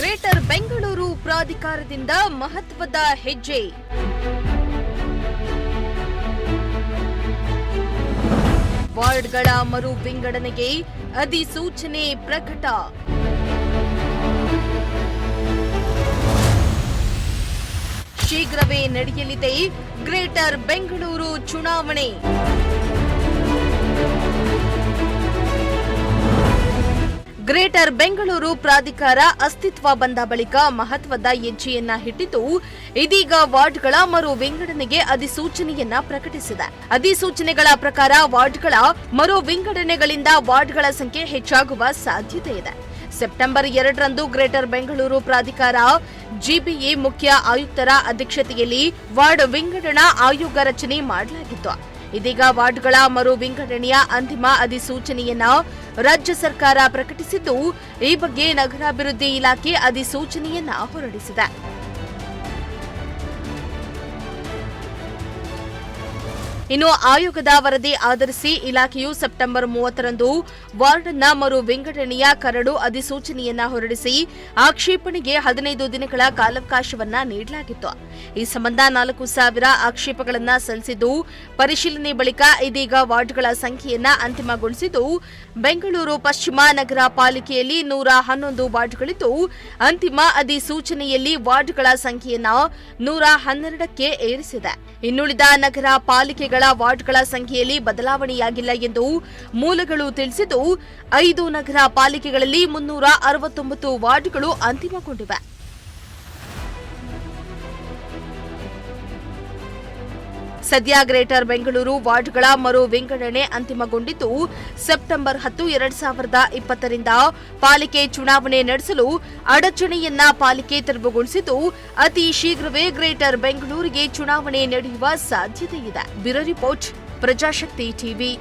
Greater Bengaluru ಪ್ರಾಧಿಕಾರದಿಂದ ಮಹತ್ವದ ಹೆಜ್ಜೆ. ವಾರ್ಡ್ಗಳ ಮರು ವಿಂಗಡಣೆಗೆ ಅಧಿಸೂಚನೆ ಪ್ರಕಟ. ಶೀಘ್ರವೇ ನಡೆಯಲಿದೆ ಗ್ರೇಟರ್ ಬೆಂಗಳೂರು ಚುನಾವಣೆ. ಗ್ರೇಟರ್ ಬೆಂಗಳೂರು ಪ್ರಾಧಿಕಾರ ಅಸ್ತಿತ್ವ ಬಂದ ಬಳಿಕ ಮಹತ್ವದ ಹೆಜ್ಜೆಯನ್ನ ಇಟ್ಟಿದ್ದು, ಇದೀಗ ವಾರ್ಡ್ಗಳ ಮರು ವಿಂಗಡಣೆಗೆ ಅಧಿಸೂಚನೆಯನ್ನ ಪ್ರಕಟಿಸಿದೆ. ಅಧಿಸೂಚನೆಗಳ ಪ್ರಕಾರ ವಾರ್ಡ್ಗಳ ಮರು ವಿಂಗಡಣೆಗಳಿಂದ ವಾರ್ಡ್ಗಳ ಸಂಖ್ಯೆ ಹೆಚ್ಚಾಗುವ ಸಾಧ್ಯತೆ ಇದೆ. ಸೆಪ್ಟೆಂಬರ್ 2ರಂದು ಗ್ರೇಟರ್ ಬೆಂಗಳೂರು ಪ್ರಾಧಿಕಾರ ಜಿಬಿಎ ಮುಖ್ಯ ಆಯುಕ್ತರ ಅಧ್ಯಕ್ಷತೆಯಲ್ಲಿ ವಾರ್ಡ್ ವಿಂಗಡಣಾ ಆಯೋಗ ರಚನೆ ಮಾಡಲಾಗಿತ್ತು. ಇದೀಗ ವಾರ್ಡ್ಗಳ ಮರು ವಿಂಗಡಣೆಯ ಅಂತಿಮ ಅಧಿಸೂಚನೆಯನ್ನ ರಾಜ್ಯ ಸರ್ಕಾರ ಪ್ರಕಟಿಸಿದ್ದು, ಈ ಬಗ್ಗೆ ನಗರಾಭಿವೃದ್ಧಿ ಇಲಾಖೆ ಅಧಿಸೂಚನೆಯನ್ನ ಹೊರಡಿಸಿದೆ. ಇನ್ನು ಆಯೋಗದ ವರದಿ ಆಧರಿಸಿ ಇಲಾಖೆಯು ಸೆಪ್ಟೆಂಬರ್ 30ರಂದು ವಾರ್ಡ್ನ ಮರು ವಿಂಗಡಣೆಯ ಕರಡು ಅಧಿಸೂಚನೆಯನ್ನ ಹೊರಡಿಸಿ ಆಕ್ಷೇಪಣೆಗೆ 15 ದಿನಗಳ ಕಾಲಾವಕಾಶವನ್ನ ನೀಡಲಾಗಿತ್ತು. ಈ ಸಂಬಂಧ 4,000 ಆಕ್ಷೇಪಗಳನ್ನು ಸಲ್ಲಿಸಿದ್ದು, ಪರಿಶೀಲನೆ ಬಳಿಕ ಇದೀಗ ವಾರ್ಡ್ಗಳ ಸಂಖ್ಯೆಯನ್ನ ಅಂತಿಮಗೊಳಿಸಿದ್ದು, ಬೆಂಗಳೂರು ಪಶ್ಚಿಮ ನಗರ ಪಾಲಿಕೆಯಲ್ಲಿ 111 ವಾರ್ಡ್ಗಳಿದ್ದು, ಅಂತಿಮ ಅಧಿಸೂಚನೆಯಲ್ಲಿ ವಾರ್ಡ್ಗಳ ಸಂಖ್ಯೆಯನ್ನ 112ಕ್ಕೆ ಏರಿಸಿದೆ. ಇನ್ನುಳಿದ ನಗರ ಪಾಲಿಕೆಗಳ ವಾರ್ಡ್ಗಳ ಸಂಖ್ಯೆಯಲ್ಲಿ ಬದಲಾವಣೆಯಾಗಿಲ್ಲ ಎಂದು ಮೂಲಗಳು ತಿಳಿಸಿದ್ದು, 5 ನಗರ ಪಾಲಿಕೆಗಳಲ್ಲಿ 369 ವಾರ್ಡ್ಗಳು ಅಂತಿಮಗೊಂಡಿವೆ. ಸದ್ಯ ಗ್ರೇಟರ್ ಬೆಂಗಳೂರು ವಾರ್ಡ್ಗಳ ಮರು ವಿಂಗಡಣೆ ಅಂತಿಮಗೊಂಡಿದ್ದು, ಸೆಪ್ಟೆಂಬರ್ 10, 2020ರಿಂದ ಪಾಲಿಕೆ ಚುನಾವಣೆ ನಡೆಸಲು ಅಡಚಣೆಯನ್ನ ಪಾಲಿಕೆ ತೆರವುಗೊಳಿಸಿದ್ದು, ಅತಿ ಶೀಘ್ರವೇ ಗ್ರೇಟರ್ ಬೆಂಗಳೂರಿಗೆ ಚುನಾವಣೆ ನಡೆಯುವ ಸಾಧ್ಯತೆ ಇದೆ. Bureau report, Prajashakti TV.